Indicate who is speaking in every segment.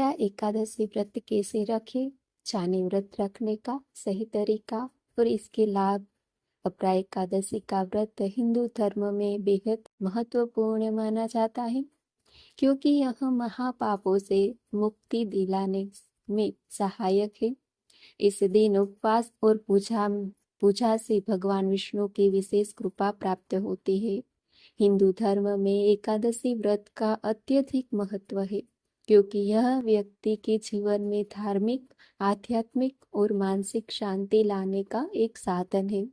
Speaker 1: अपरा एकादशी व्रत कैसे रखें, जाने व्रत रखने का सही तरीका और इसके लाभ। अपरा एकादशी का व्रत हिंदू धर्म में बेहद महत्वपूर्ण माना जाता है, क्योंकि यह महापापों से मुक्ति दिलाने में सहायक है। इस दिन उपवास और पूजा पूजा से भगवान विष्णु की विशेष कृपा प्राप्त होती है। हिंदू धर्म में एकादशी व्रत का अत्यधिक महत्व है, क्योंकि यह व्यक्ति के जीवन में धार्मिक, आध्यात्मिक और मानसिक शांति लाने का एक साधन है।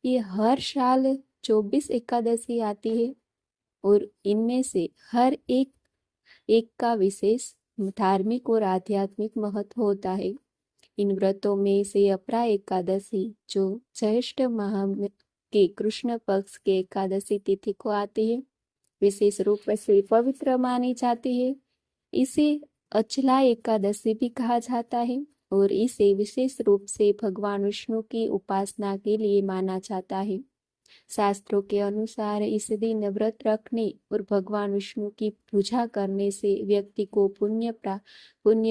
Speaker 1: ये हर साल 24 एकादशी आती है और इनमें से हर एक एक का विशेष धार्मिक और आध्यात्मिक महत्व होता है। इन व्रतों में से अपरा एकादशी, जो ज्येष्ठ माह के कृष्ण पक्ष के एकादशी तिथि को आती है, विशेष रूप से पवित्र मानी जाती है। इसे अचला एकादशी भी कहा जाता है और इसे विशेष रूप से भगवान विष्णु की उपासना के लिए माना जाता है। शास्त्रों के अनुसार इस दिन व्रत रखने और भगवान विष्णु की पूजा करने से व्यक्ति को पुण्य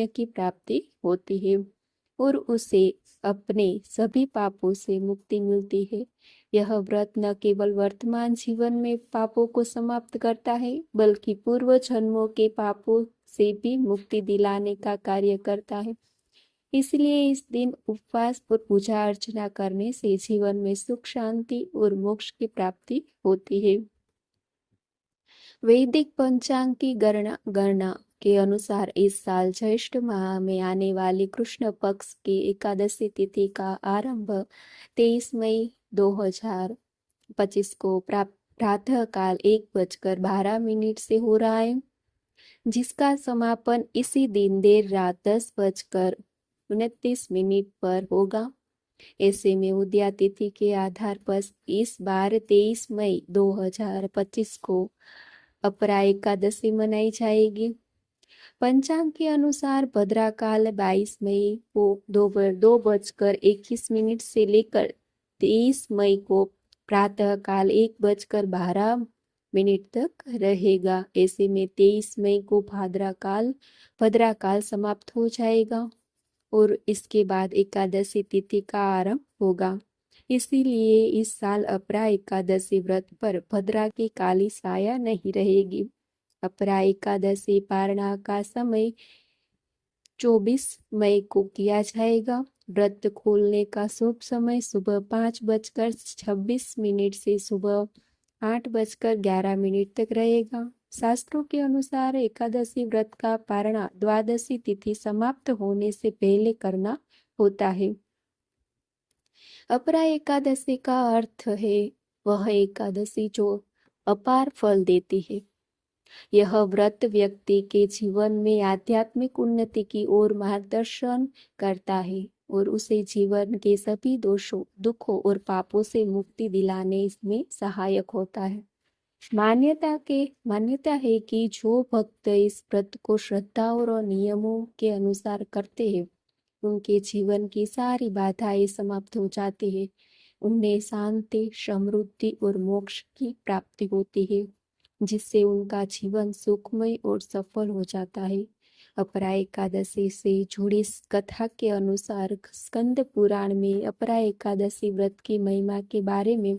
Speaker 1: की प्राप्ति होती है और उसे अपने सभी पापों से मुक्ति मिलती है। यह व्रत न केवल वर्तमान जीवन में पापों को समाप्त करता है, बल्कि पूर्व जन्मों के पापों से भी मुक्ति दिलाने का कार्य करता है। इसलिए इस दिन उपवास और पूजा अर्चना करने से जीवन में सुख, शांति और मोक्ष की प्राप्ति होती है। वैदिक पंचांग की गणना के अनुसार इस साल ज्येष्ठ माह में आने वाली कृष्ण पक्ष की एकादशी तिथि का आरंभ 23 मई 2025 को प्रातः काल 1:12 से हो रहा है, जिसका समापन इसी दिन देर रात 10:29 पर होगा। ऐसे में उदया तिथि के आधार पर इस बार 23 मई 2025 को अपरा एकादशी मनाई जाएगी। पंचांग के अनुसार भद्राकाल 22 मई को 2:21 से लेकर 23 मई को प्रातः काल 1:12 तक रहेगा। ऐसे में 23 मई को भद्राकाल समाप्त हो जाएगा और इसके बाद एकादशी तिथि का आरंभ होगा। इसीलिए इस साल अपरा एकादशी व्रत पर भद्रा की काली साया नहीं रहेगी। अपरा एकादशी पारणा का समय 24 मई को किया जाएगा। व्रत खोलने का शुभ समय सुबह 5:26 से सुबह 8:11 तक रहेगा। शास्त्रों के अनुसार एकादशी व्रत का पारणा द्वादशी तिथि समाप्त होने से पहले करना होता है। अपरा एकादशी का अर्थ है वह एकादशी जो अपार फल देती है। यह व्रत व्यक्ति के जीवन में आध्यात्मिक उन्नति की ओर मार्गदर्शन करता है और उसे जीवन के सभी दोषों, दुखों और पापों से मुक्ति दिलाने में सहायक होता है। मान्यता है कि जो भक्त इस व्रत को श्रद्धा और नियमों के अनुसार करते हैं, उनके जीवन की सारी बाधाएं समाप्त हो जाती है। उन्हें शांति, समृद्धि और मोक्ष की प्राप्ति होती है, जिससे उनका जीवन सुखमय और सफल हो जाता है। अपरा एकादशी से जुड़ी कथा के अनुसार स्कंद पुराण में अपरा एकादशी व्रत की महिमा के बारे में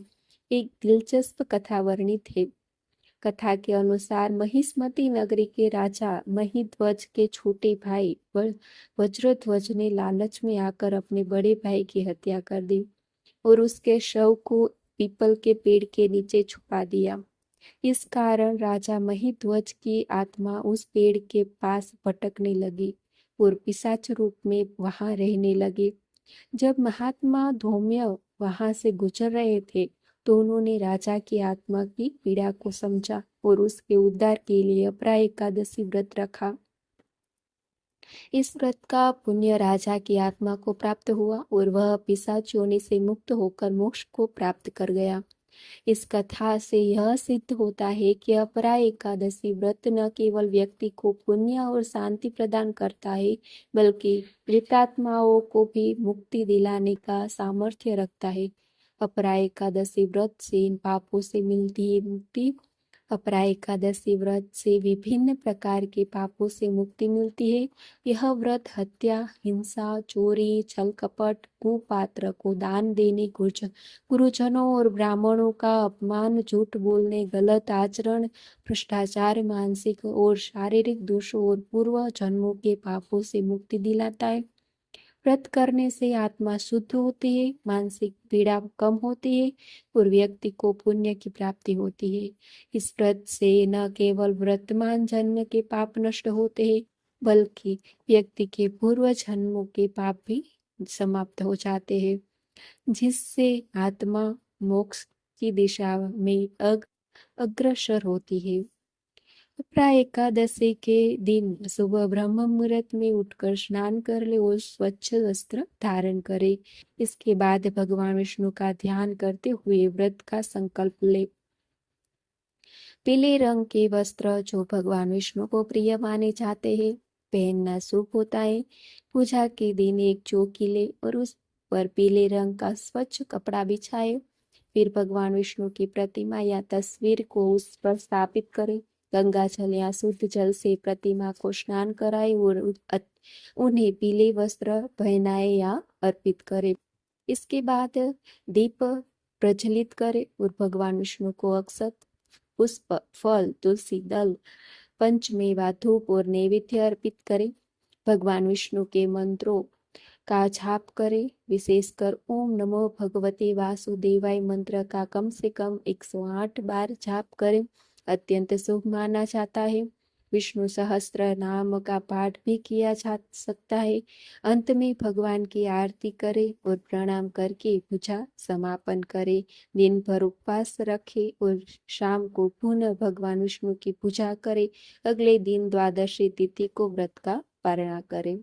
Speaker 1: एक दिलचस्प कथा वर्णित है। कथा के अनुसार महिष्मती नगरी के राजा महिध्वज के छोटे भाई वज्रध्वज ने लालच में आकर अपने बड़े भाई की हत्या कर दी और उसके शव को पीपल के पेड़ के नीचे छुपा दिया। इस कारण राजा महिध्वज की आत्मा उस पेड़ के पास भटकने लगी और पिशाच रूप में वहां रहने लगे। जब महात्मा धौम्य वहां से गुजर रहे थे, तो उन्होंने राजा की आत्मा की पीड़ा को समझा और उसके उद्धार के लिए अपरा एकादशी व्रत रखा। इस व्रत का पुण्य राजा की आत्मा को प्राप्त हुआ और वह पिशाच योनि से मुक्त होकर मोक्ष को प्राप्त कर गया। इस कथा से यह सिद्ध होता है कि अपरा एकादशी व्रत न केवल व्यक्ति को पुण्य और शांति प्रदान करता है, बल्कि प्रेतात्माओं को भी मुक्ति दिलाने का सामर्थ्य रखता है। अपरा एकादशी व्रत से इन पापों से मिलती है मुक्ति। अपरा एकादशी व्रत से विभिन्न प्रकार के पापों से मुक्ति मिलती है। यह व्रत हत्या, हिंसा, चोरी, छल कपट, कुपात्र को दान देने, गुरुजनों और ब्राह्मणों का अपमान, झूठ बोलने, गलत आचरण, भ्रष्टाचार, मानसिक और शारीरिक दोषों और पूर्व जन्मों के पापों से मुक्ति दिलाता है। व्रत करने से आत्मा शुद्ध होती है, मानसिक पीड़ा कम होती है और व्यक्ति को पुण्य की प्राप्ति होती है। इस व्रत से न केवल वर्तमान जन्म के पाप नष्ट होते हैं, बल्कि व्यक्ति के पूर्व जन्मों के पाप भी समाप्त हो जाते हैं, जिससे आत्मा मोक्ष की दिशा में अग्रसर होती है। अपरा एकादशी के दिन सुबह ब्रह्म मुहूर्त में उठकर स्नान कर ले और स्वच्छ वस्त्र धारण करे। इसके बाद भगवान विष्णु का ध्यान करते हुए व्रत का संकल्प ले। पीले रंग के वस्त्र जो भगवान विष्णु को प्रिय माने जाते हैं पहनना शुभ होता है। पूजा के दिन एक चौकी ले और उस पर पीले रंग का स्वच्छ कपड़ा बिछाए। फिर भगवान विष्णु की प्रतिमा या तस्वीर को उस पर स्थापित करें। गंगा जल या शुद्ध जल से प्रतिमा को स्नान कराए और उन्हें पीले वस्त्र पहनाए या अर्पित करे। इसके बाद दीप प्रज्वलित करे और भगवान विष्णु को अक्षत, पुष्प, फल, तुलसी दल, पंचमेवा, धूप और नैवेद्य अर्पित करे। भगवान विष्णु के मंत्रों का जाप करे। विशेषकर ओम नमो भगवते वासुदेवाय मंत्र का कम से कम 108 बार जाप करें। अत्यंत शुभ माना जाता है। विष्णु सहस्त्र नाम का पाठ भी किया जा सकता है। अंत में भगवान की आरती करे और प्रणाम करके पूजा समापन करे। दिन भर उपवास रखे और शाम को पुनः भगवान विष्णु की पूजा करे। अगले दिन द्वादशी तिथि को व्रत का पारण करे।